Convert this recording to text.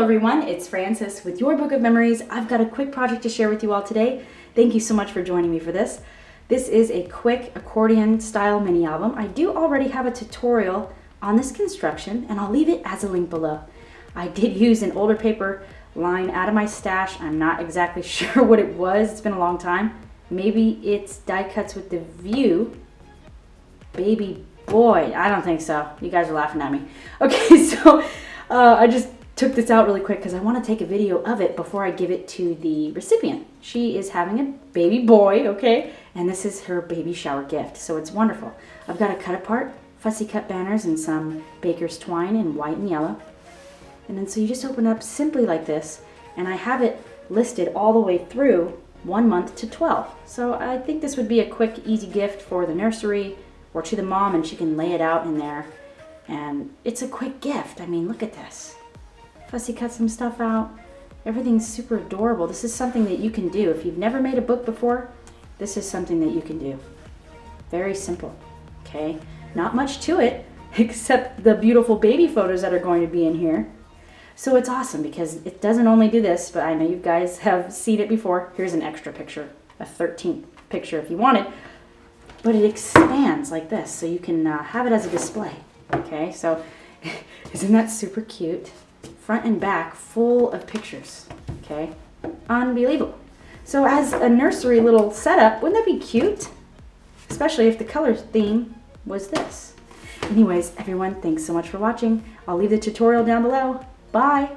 everyone, it's Frances with your Book of Memories. I've got a quick project to share with you all today. Thank you so much for joining me for this. This is a quick accordion style mini album. I do already have a tutorial on this construction and I'll leave it as a link below. I did use an older paper line out of my stash. I'm not exactly sure what it was. It's been a long time. Maybe it's die cuts with the View. Baby boy, I don't think so. You guys are laughing at me. Okay, so I just took this out really quick because I want to take a video of it before I give it to the recipient. She is having a baby boy, okay? And this is her baby shower gift, so it's wonderful. I've got a cut apart, fussy cut banners and some baker's twine in white and yellow. And then so you just open up simply like this, and I have it listed all the way through 1 month to 12. So I think this would be a quick, easy gift for the nursery or to the mom, and she can lay it out in there. And it's a quick gift. I mean, look at this. Fussy cut some stuff out. Everything's super adorable. This is something that you can do. If you've never made a book before, this is something that you can do. Very simple, okay? Not much to it, except the beautiful baby photos that are going to be in here. So it's awesome because it doesn't only do this, but I know you guys have seen it before. Here's an extra picture, a 13th picture if you want it. But it expands like this, so you can have it as a display. Okay, so isn't that super cute? Front and back, full of pictures. Okay, unbelievable. So as a nursery little setup, wouldn't that be cute? Especially if the color theme was this. Anyways, everyone, thanks so much for watching. I'll leave the tutorial down below. Bye.